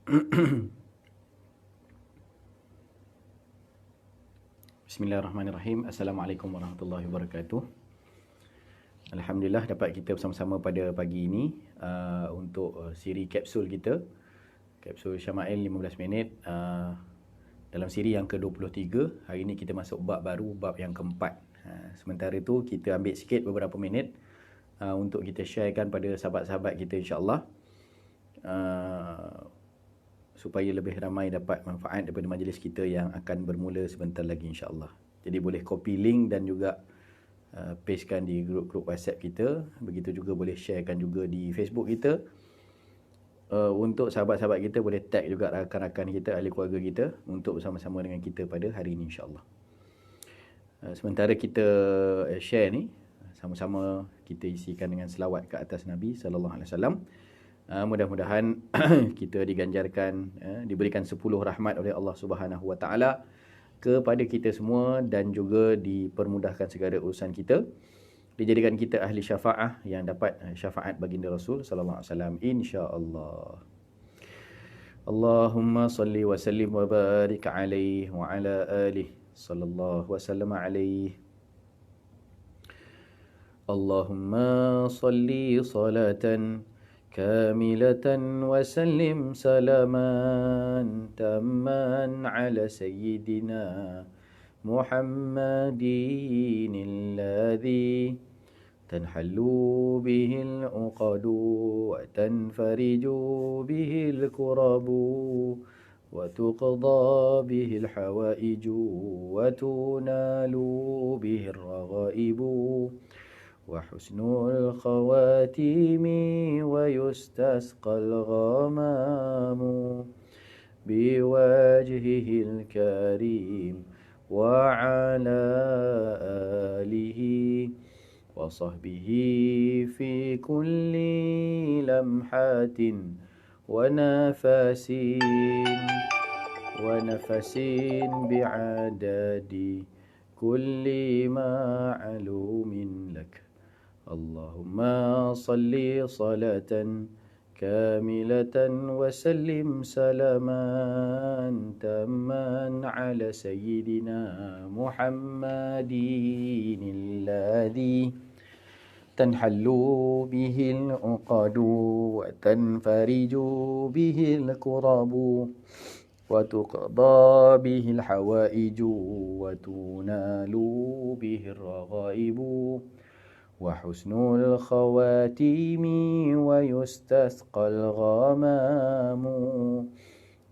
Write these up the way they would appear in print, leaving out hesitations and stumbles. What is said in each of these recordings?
Bismillahirrahmanirrahim. Assalamualaikum warahmatullahi wabarakatuh. Alhamdulillah dapat kita bersama-sama pada pagi ini untuk siri kapsul kita. Kapsul Syama'il 15 minit. Dalam siri yang ke-23, hari ini kita masuk bab baru, bab yang keempat. Sementara itu kita ambil sikit beberapa minit untuk kita sharekan pada sahabat-sahabat kita, insya-Allah. Supaya lebih ramai dapat manfaat daripada majlis kita yang akan bermula sebentar lagi, insya-Allah. Jadi boleh copy link dan juga pastekan di grup-grup WhatsApp kita. Begitu juga boleh sharekan juga di Facebook kita. Untuk sahabat-sahabat kita boleh tag juga rakan-rakan kita, ahli keluarga kita untuk bersama-sama dengan kita pada hari ini, insya-Allah. Sementara kita share ni, sama-sama kita isikan dengan selawat ke atas Nabi sallallahu alaihi wasallam. Mudah-mudahan kita diganjarkan, diberikan 10 rahmat oleh Allah Subhanahu Wa Taala kepada kita semua dan juga dipermudahkan segala urusan kita. Dijadikan kita ahli syafaah yang dapat syafaat baginda Rasul sallallahu alaihi wasallam, insya-Allah. Allahumma salli wa sallim wa barik alaihi wa ala alihi sallallahu wasallam alaihi. Allahumma salli salatan كاملة وسلم سلاما تاما على سيدنا محمد الذي تنحل به العقد وتنفرج به الكرب وتقضى به الحوائج وتنال به الرغائب وحسن الخواتيم ويستسقى الغمام بوجهه الكريم وعلى آله وصحبه في كل لمحة ونفس بعدد كل معلوم لك. Allahumma salli salatan kamilatan wa sallim salaman tamman ala sayyidina Muhammadin alladhi tanhallu bihil uqadu wa tanfariju bihil kurabu wa tuqda bihil hawaiju wa tunalu bihil raghaibu وحسن الخواتيم ويستسقى الغمام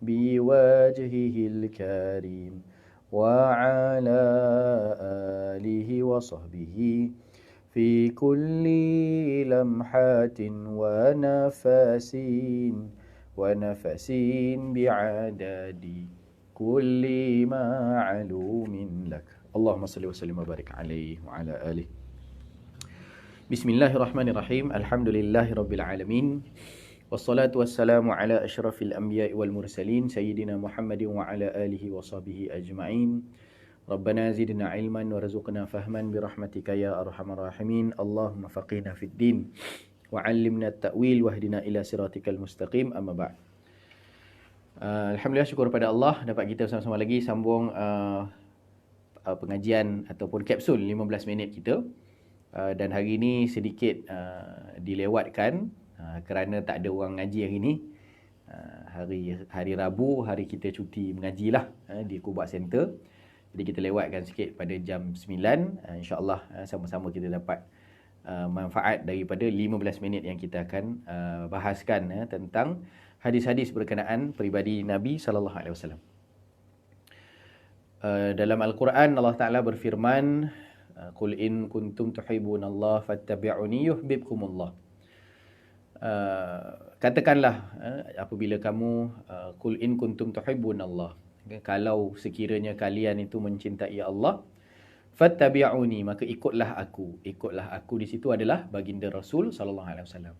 بوجهه الكريم وعلى آله وصحبه في كل لمحة ونفس بعدد كل معلوم لك. اللهم صل وسلم وبارك عليه وعلى آله. Bismillahirrahmanirrahim. Alhamdulillahirabbil alamin. Wassalatu wassalamu ala asyrafil anbiya'i wal mursalin sayyidina Muhammadin wa ala alihi wa sahbihi ajma'in. Rabbana zidna ilman warzuqna fahman birahmatika ya arhamar rahimin. Allahumma faqihna fid din wa 'allimna at-ta'wil wahdina ila siratikal mustaqim. Amma ba'd. Alhamdulillah, syukur pada Allah dapat kita bersama-sama lagi sambung pengajian ataupun kapsul 15 minit kita. Dan hari ini sedikit dilewatkan kerana tak ada orang ngaji hari ini. Hari Rabu, hari kita cuti mengajilah di Kubak Center. Jadi kita lewatkan sikit pada jam 9. InsyaAllah sama-sama kita dapat manfaat daripada 15 minit yang kita akan bahaskan tentang hadis-hadis berkenaan peribadi Nabi SAW. Dalam Al-Quran Allah Ta'ala berfirman, Qul in kuntum tuhibbunallah fattabi'uni yuhibbukumullah. Katakanlah apabila kamu qul in kuntum tuhibbunallah, kalau sekiranya kalian itu mencintai Allah, fattabi'uni, maka ikutlah aku. Ikutlah aku di situ adalah baginda Rasul sallallahu alaihi wasallam.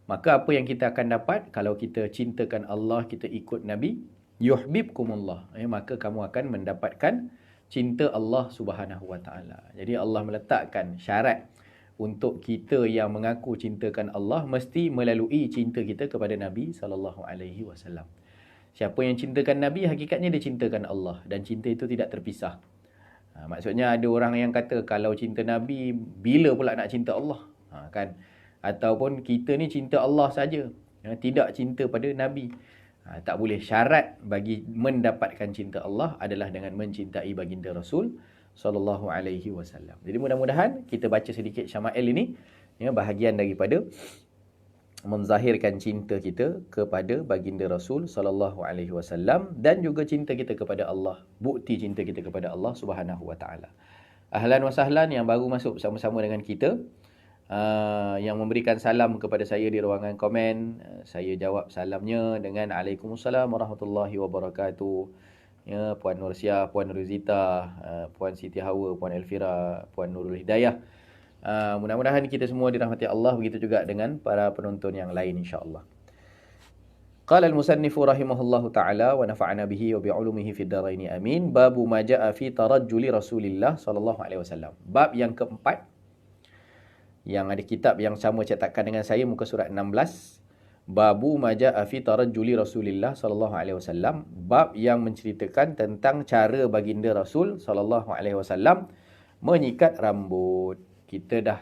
Maka apa yang kita akan dapat kalau kita cintakan Allah, kita ikut Nabi, yuhibbukumullah, maka kamu akan mendapatkan cinta Allah Subhanahu Wa Taala. Jadi Allah meletakkan syarat untuk kita yang mengaku cintakan Allah mesti melalui cinta kita kepada Nabi sallallahu alaihi wasallam. Siapa yang cintakan Nabi, hakikatnya dia cintakan Allah. Dan cinta itu tidak terpisah. Maksudnya ada orang yang kata, kalau cinta Nabi, bila pula nak cinta Allah? Kan? Ataupun kita ni cinta Allah saja, tidak cinta pada Nabi. Tak boleh. Syarat bagi mendapatkan cinta Allah adalah dengan mencintai baginda Rasul sallallahu alaihi wasallam. Jadi mudah-mudahan kita baca sedikit Syama'il ini, bahagian daripada menzahirkan cinta kita kepada baginda Rasul sallallahu alaihi wasallam dan juga cinta kita kepada Allah, bukti cinta kita kepada Allah Subhanahu wa taala. Ahlan wa sahlan yang baru masuk bersama-sama dengan kita, yang memberikan salam kepada saya di ruangan komen, saya jawab salamnya dengan Waalaikumsalam warahmatullahi wabarakatuh. Ya, Puan Nursia, Puan Ruzita, Puan Siti Hawa, Puan Elvira, Puan Nurul Hidayah. Mudah-mudahan kita semua dirahmati Allah, begitu juga dengan para penonton yang lain insya-Allah. Qala al-musannif rahimahullahu taala wa nafa'ana bihi wa bi'ulumihi fid dharain amin. Babu ma jaa'a fi tarajjuli Rasulillah sallallahu alaihi wasallam. Bab yang keempat, yang ada kitab yang sama cetakan dengan saya, muka surat 16. Babu ma jaa'a fi tarajjuli Rasulillah sallallahu alaihi wasallam. Bab yang menceritakan tentang cara baginda Rasul sallallahu alaihi wasallam menyikat rambut. Kita dah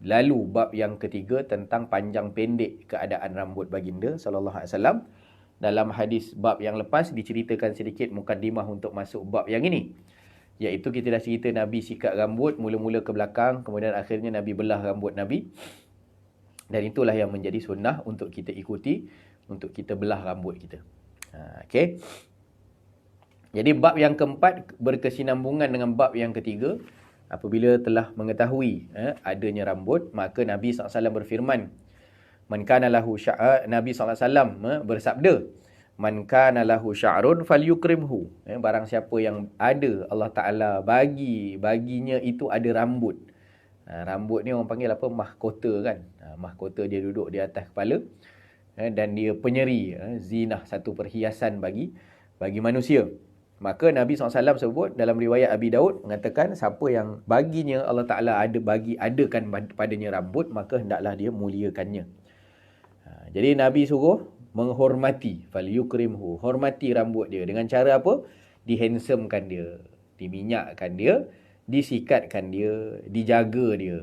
lalu bab yang ketiga tentang panjang pendek keadaan rambut baginda sallallahu alaihi wasallam. Dalam hadis bab yang lepas diceritakan sedikit mukadimah untuk masuk bab yang ini. Iaitu kita dah cerita Nabi sikat rambut mula-mula ke belakang, kemudian akhirnya Nabi belah rambut Nabi. Dan itulah yang menjadi sunnah untuk kita ikuti, untuk kita belah rambut kita. Okey. Jadi bab yang keempat berkesinambungan dengan bab yang ketiga. Apabila telah mengetahui adanya rambut, maka Nabi SAW berfirman, Man kana lahu Nabi SAW bersabda, Man kana lahu sya'run falyukrimhu. Barang siapa yang ada, Allah Ta'ala baginya itu ada rambut. Rambut ni orang panggil apa? Mahkota kan. Mahkota dia duduk di atas kepala. Dan dia penyeri, zinah, satu perhiasan bagi manusia. Maka Nabi SAW sebut dalam riwayat Abi Daud, mengatakan siapa yang baginya Allah Ta'ala adakan padanya rambut, maka hendaklah dia muliakannya. Jadi Nabi suruh menghormati, falyukrimhu, hormati rambut dia. Dengan cara apa? Dihandsomkan dia, diminyakkan dia, disikatkan dia, dijaga dia.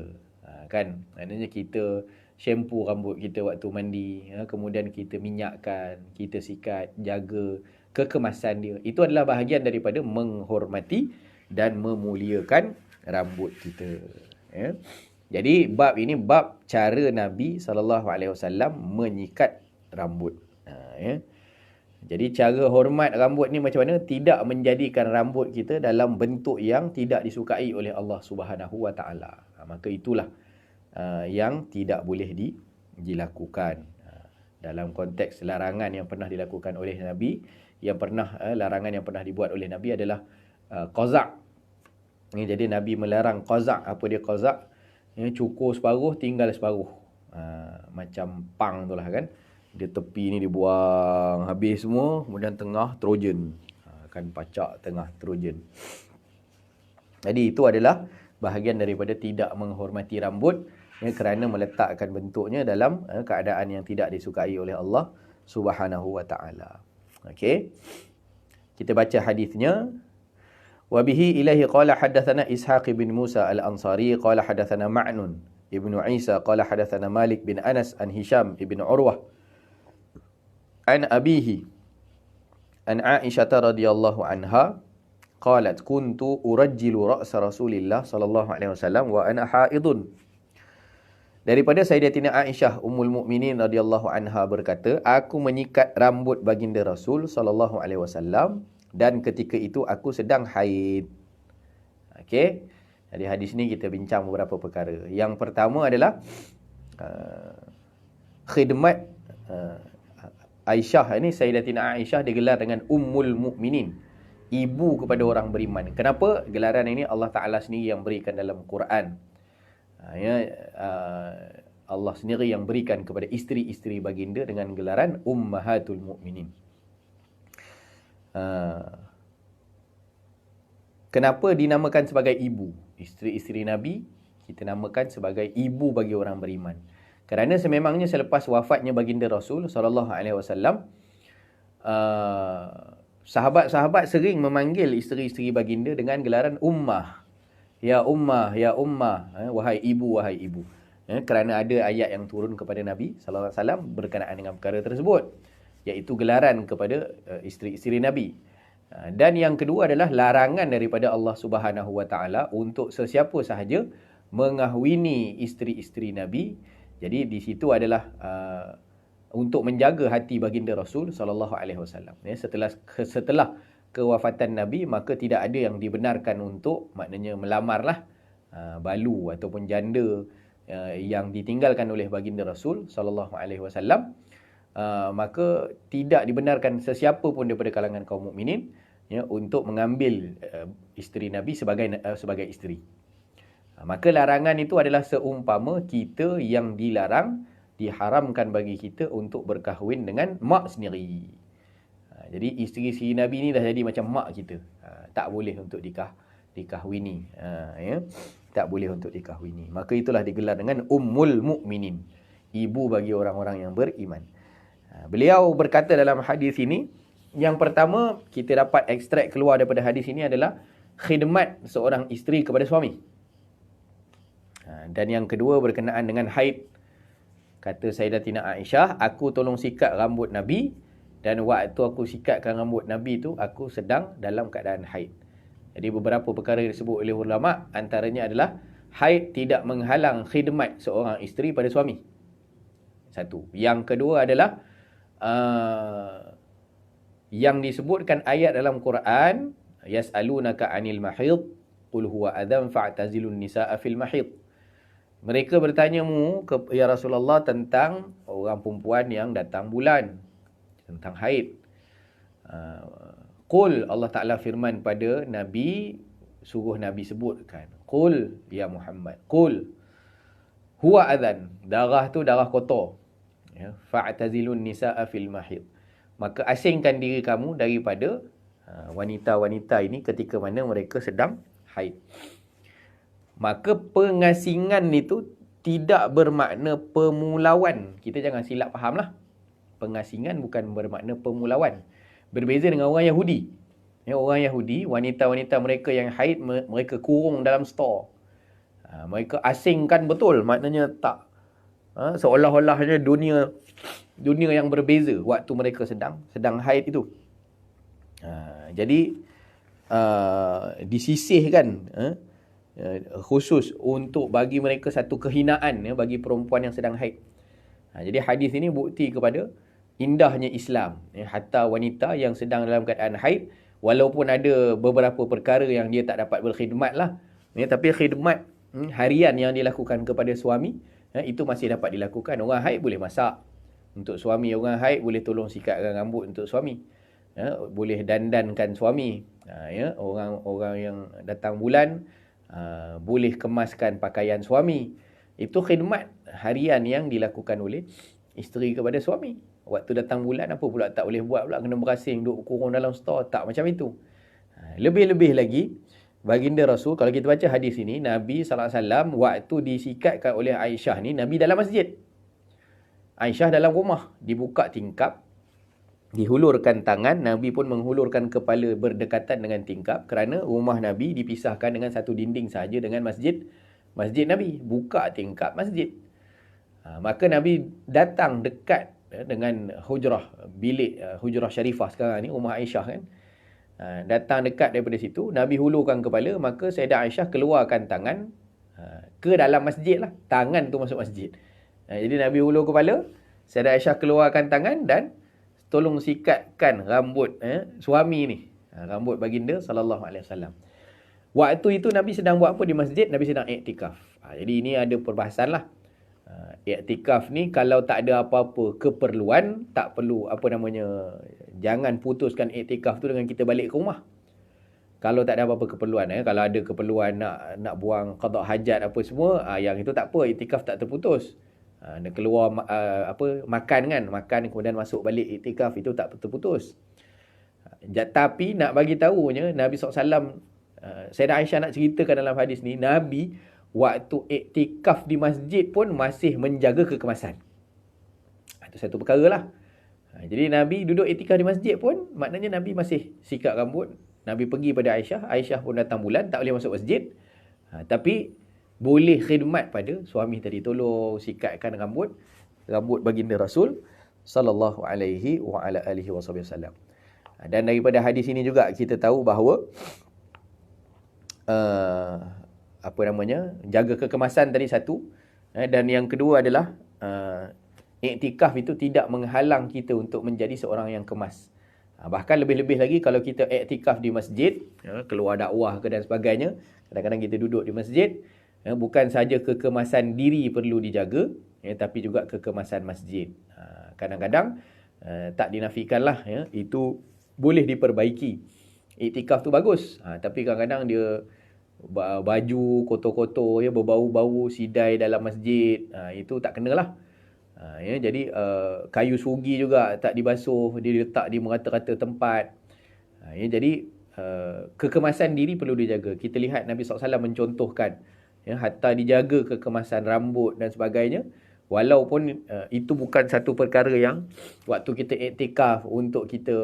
Kan? Maknanya kita shampoo rambut kita waktu mandi, kemudian kita minyakkan, kita sikat, jaga kekemasan dia. Itu adalah bahagian daripada menghormati dan memuliakan rambut kita. Jadi bab ini bab cara Nabi SAW menyikat rambut. Jadi cara hormat rambut ni macam mana? Tidak menjadikan rambut kita dalam bentuk yang tidak disukai oleh Allah Subhanahu Wa Taala. Maka itulah yang tidak boleh dilakukan. Dalam konteks larangan yang pernah dilakukan oleh Nabi, larangan yang pernah dibuat oleh Nabi adalah qazak. Jadi Nabi melarang qazak. Apa dia qazak? Cukur separuh, tinggal separuh. Macam pang tu lah kan. Dia tepi ni dibuang habis semua, kemudian tengah trojan. Kan pacak tengah trojan. Jadi itu adalah bahagian daripada tidak menghormati rambut, kerana meletakkan bentuknya dalam keadaan yang tidak disukai oleh Allah Subhanahu Wa Taala. Okey. Kita baca hadisnya. Wa bihi ilahi qala hadatsana Ishaq bin Musa al-Ansari qala hadatsana Ma'nun ibnu Isa qala hadatsana Malik bin Anas an Hisham ibn Urwah an abihi an Aisyah radhiyallahu anha qalat kuntu urajjilu ra'sa Rasulillah sallallahu alaihi wasallam wa ana haidun. Daripada Sayyidatina Aisyah Ummul Mukminin radhiyallahu anha berkata, aku menyikat rambut baginda Rasul sallallahu alaihi wasallam dan ketika itu aku sedang haid. Okey. Jadi hadis ni kita bincang beberapa perkara. Yang pertama adalah khidmat Aisyah ini, Sayyidatina Aisyah digelar dengan Ummul Mukminin, ibu kepada orang beriman. Kenapa? Gelaran ini Allah Taala sendiri yang berikan dalam Quran. Allah sendiri yang berikan kepada isteri-isteri baginda dengan gelaran Ummahatul Mukminin. Kenapa dinamakan sebagai ibu? Isteri-isteri Nabi kita namakan sebagai ibu bagi orang beriman. Kerana sememangnya selepas wafatnya baginda Rasul sallallahu alaihi wasallam, sahabat-sahabat sering memanggil isteri-isteri baginda dengan gelaran ummah. Ya ummah, ya ummah, wahai ibu, wahai ibu. Kerana ada ayat yang turun kepada Nabi sallallahu alaihi wasallam berkenaan dengan perkara tersebut, iaitu gelaran kepada isteri-isteri Nabi. Dan yang kedua adalah larangan daripada Allah Subhanahu Wa Taala untuk sesiapa sahaja mengahwini isteri-isteri Nabi. Jadi di situ adalah untuk menjaga hati baginda Rasul sallallahu alaihi wasallam. Setelah kewafatan Nabi, maka tidak ada yang dibenarkan untuk maknanya melamarlah balu ataupun janda yang ditinggalkan oleh baginda Rasul sallallahu alaihi wasallam. Maka tidak dibenarkan sesiapa pun daripada kalangan kaum mukminin untuk mengambil isteri Nabi sebagai isteri. Maka larangan itu adalah seumpama kita yang diharamkan bagi kita untuk berkahwin dengan mak sendiri. Jadi isteri-isteri Nabi ni dah jadi macam mak kita. Tak boleh untuk dikahwini. Tak boleh untuk dikahwini. Maka itulah digelar dengan Ummul Mukminin, ibu bagi orang-orang yang beriman. Beliau berkata dalam hadis ini, yang pertama kita dapat ekstrak keluar daripada hadis ini adalah khidmat seorang isteri kepada suami. Dan yang kedua berkenaan dengan haid. Kata Sayyidatina Aisyah, aku tolong sikat rambut Nabi, dan waktu aku sikatkan rambut Nabi tu, aku sedang dalam keadaan haid. Jadi beberapa perkara yang disebut oleh ulama, antaranya adalah haid tidak menghalang khidmat seorang isteri pada suami. Satu. Yang kedua adalah yang disebutkan ayat dalam Quran, yas'alunaka 'anil mahid qul huwa adzan fa'tazilun nisaa fil mahid. Mereka bertanyamu ya Rasulullah tentang orang perempuan yang datang bulan, tentang haid. Qul, Allah Ta'ala firman pada Nabi, suruh Nabi sebutkan. Qul ya Muhammad, qul huwa adzan, darah tu darah kotor. Fa'tazilun nisaa fil mahid. Maka asingkan diri kamu daripada wanita-wanita ini ketika mana mereka sedang haid. Maka pengasingan itu tidak bermakna pemulauan. Kita jangan silap fahamlah. Pengasingan bukan bermakna pemulauan. Berbeza dengan orang Yahudi. Orang Yahudi, wanita-wanita mereka yang haid, mereka kurung dalam store. Mereka asingkan betul. Maknanya tak, seolah-olahnya dunia yang berbeza waktu mereka sedang haid itu. Jadi disisihkan khusus untuk bagi mereka satu kehinaan bagi perempuan yang sedang haid. Jadi hadis ini bukti kepada indahnya Islam. Hatta wanita yang sedang dalam keadaan haid, walaupun ada beberapa perkara yang dia tak dapat berkhidmat lah, tapi khidmat harian yang dilakukan kepada suami, itu masih dapat dilakukan. Orang haid boleh masak untuk suami, orang haid boleh tolong sikatkan rambut untuk suami, boleh dandankan suami, orang yang datang bulan boleh kemaskan pakaian suami. Itu khidmat harian yang dilakukan oleh isteri kepada suami. Waktu datang bulan apa pula tak boleh buat pula, kena berasing duduk kurung dalam store, tak macam itu. Lebih-lebih lagi baginda Rasul, kalau kita baca hadis ini, Nabi SAW waktu disikatkan oleh Aisyah ni, Nabi dalam masjid. Aisyah dalam rumah, dibuka tingkap, dihulurkan tangan, Nabi pun menghulurkan kepala berdekatan dengan tingkap, kerana rumah Nabi dipisahkan dengan satu dinding sahaja dengan masjid Nabi. Buka tingkap masjid. Maka Nabi datang dekat dengan hujrah, bilik hujrah syarifah sekarang ni, rumah Aisyah kan. Datang dekat daripada situ, Nabi hulurkan kepala, maka Sayyidah Aisyah keluarkan tangan ke dalam masjid lah. Tangan tu masuk masjid. Jadi Nabi hulur kepala, Sayyidah Aisyah keluarkan tangan dan tolong sikatkan rambut suami ni, rambut baginda sallallahu alaihi wasallam. Waktu itu Nabi sedang buat apa di masjid? Nabi sedang iktikaf. Jadi ini ada perbahasan lah. Iktikaf ni kalau tak ada apa-apa keperluan, tak perlu jangan putuskan iktikaf tu dengan kita balik ke rumah. Kalau tak ada apa-apa keperluan, kalau ada keperluan nak buang qada hajat apa semua, yang itu tak apa, iktikaf tak terputus. Dia keluar makan kemudian masuk balik iktikaf, itu tak terputus. Tapi nak bagi tahunya Nabi SAW, Sayyidah Aisyah nak ceritakan dalam hadis ni, Nabi waktu iktikaf di masjid pun masih menjaga kekemasan. Itu satu perkara lah. Jadi Nabi duduk iktikaf di masjid pun, maknanya Nabi masih sikat rambut. Nabi pergi pada Aisyah, Aisyah pun datang bulan, tak boleh masuk masjid. Tapi boleh khidmat pada suami tadi, tolong sikatkan rambut baginda Rasul sallallahu alaihi wa ala alihi wasallam. Dan daripada hadis ini juga kita tahu bahawa jaga kekemasan tadi satu, dan yang kedua adalah iktikaf itu tidak menghalang kita untuk menjadi seorang yang kemas. Bahkan lebih-lebih lagi kalau kita iktikaf di masjid, keluar dakwah ke dan sebagainya, kadang-kadang kita duduk di masjid, bukan saja kekemasan diri perlu dijaga, tapi juga kekemasan masjid. Kadang-kadang tak dinafikanlah, itu boleh diperbaiki. Iktikaf tu bagus, tapi kadang-kadang dia baju kotor-kotor, berbau-bau sidai dalam masjid, itu tak kenalah. Jadi kayu sugi juga tak dibasuh, dia letak di merata-rata tempat. Jadi kekemasan diri perlu dijaga. Kita lihat Nabi SAW mencontohkan, hatta dijaga kekemasan rambut dan sebagainya. Walaupun itu bukan satu perkara yang waktu kita iktikaf untuk kita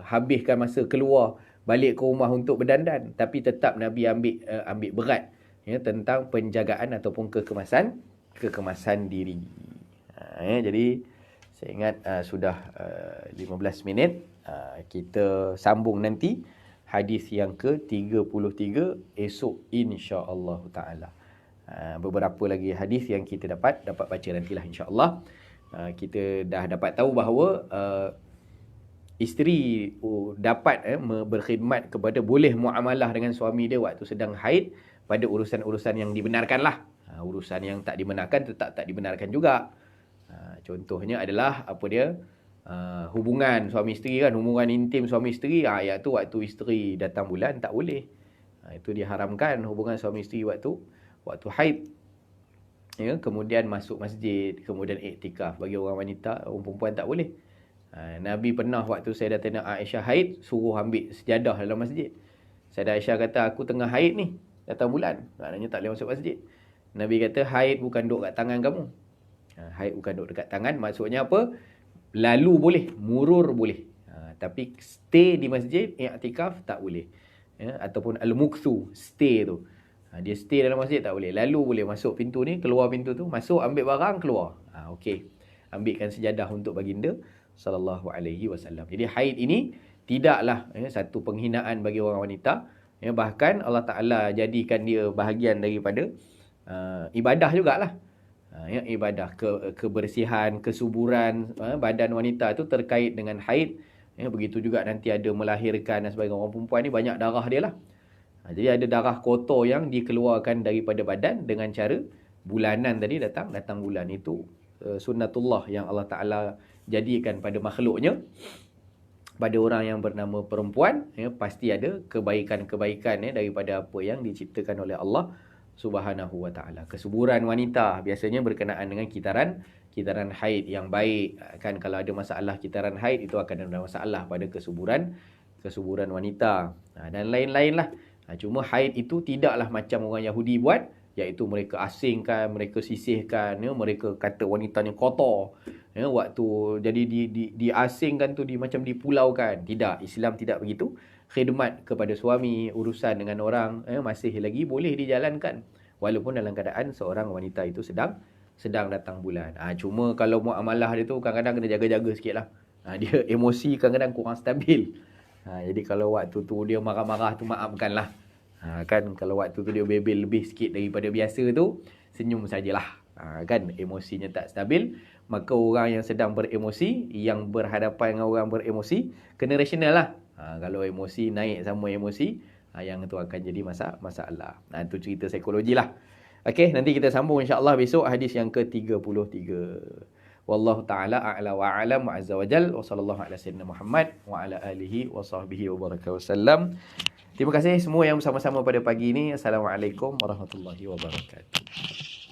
habiskan masa keluar balik ke rumah untuk berdandan, tapi tetap Nabi ambil berat tentang penjagaan ataupun kekemasan diri. Jadi saya ingat sudah 15 minit. Kita sambung nanti hadis yang ke-33 esok insya-Allah taala. Beberapa lagi hadis yang kita dapat baca nantilah insya-Allah. Kita dah dapat tahu bahawa isteri dapat berkhidmat kepada, boleh muamalah dengan suami dia waktu sedang haid pada urusan-urusan yang dibenarkanlah. Urusan yang tak dibenarkan tetap tak dibenarkan juga. Contohnya adalah hubungan suami isteri kan, hubungan intim suami isteri, iaitu waktu isteri datang bulan tak boleh. Itu diharamkan hubungan suami isteri waktu haid. Kemudian masuk masjid, kemudian iktikaf bagi orang wanita, orang perempuan tak boleh. Nabi pernah waktu saya datang Aisyah haid, suruh ambil sejadah dalam masjid. Sayyidah Aisyah kata, aku tengah haid ni, datang bulan, maknanya tak boleh masuk masjid. Nabi kata, haid bukan duduk kat tangan kamu. Haid bukan duduk dekat tangan, maksudnya apa? Lalu boleh, murur boleh. Tapi stay di masjid, i'tikaf tak boleh. Ataupun al-mukthu, stay tu. Dia stay dalam masjid tak boleh. Lalu boleh, masuk pintu ni, keluar pintu tu, masuk ambil barang, keluar. Okey. Ambilkan sejadah untuk baginda sallallahu alaihi wasallam. Jadi haid ini tidaklah satu penghinaan bagi orang wanita. Bahkan Allah Taala jadikan dia bahagian daripada ibadah jugalah. Ibadah kebersihan, kesuburan badan wanita itu terkait dengan haid. Begitu juga nanti ada melahirkan dan sebagainya. Orang perempuan ni banyak darah dia lah. Jadi ada darah kotor yang dikeluarkan daripada badan dengan cara bulanan tadi datang bulan. Itu sunnatullah yang Allah Ta'ala jadikan pada makhluknya. Pada orang yang bernama perempuan, pasti ada kebaikan-kebaikan daripada apa yang diciptakan oleh Allah Subhanahu wa ta'ala. Kesuburan wanita biasanya berkenaan dengan kitaran haid yang baik. Kan kalau ada masalah kitaran haid, itu akan ada masalah pada kesuburan wanita. Dan lain-lain lah. Cuma haid itu tidaklah macam orang Yahudi buat, iaitu mereka asingkan, mereka sisihkan, mereka kata wanitanya kotor. Waktu jadi diasingkan tu, macam dipulaukan. Tidak, Islam tidak begitu. Khidmat kepada suami, urusan dengan orang masih lagi boleh dijalankan walaupun dalam keadaan seorang wanita itu sedang datang bulan. Cuma kalau muamalah dia tu kadang-kadang kena jaga-jaga sikitlah. Dia emosi kadang-kadang kurang stabil. Jadi kalau waktu tu dia marah-marah tu, maafkanlah. Kan kalau waktu tu dia bebel lebih sikit daripada biasa tu, senyum sajalah. Kan emosinya tak stabil, maka orang yang sedang beremosi, yang berhadapan dengan orang beremosi, kena rasional lah. Kalau emosi naik sama emosi, yang itu akan jadi masalah. Itu cerita psikologi lah. Okey, nanti kita sambung insya-Allah besok hadis yang ke-33. Wallahu taala a'la wa a'lam wa azza wa jal wa sallallahu ala sayyidina Muhammad wa ala alihi wa sahbihi wa baraka wasallam. Terima kasih semua yang bersama-sama pada pagi ini. Assalamualaikum warahmatullahi wabarakatuh.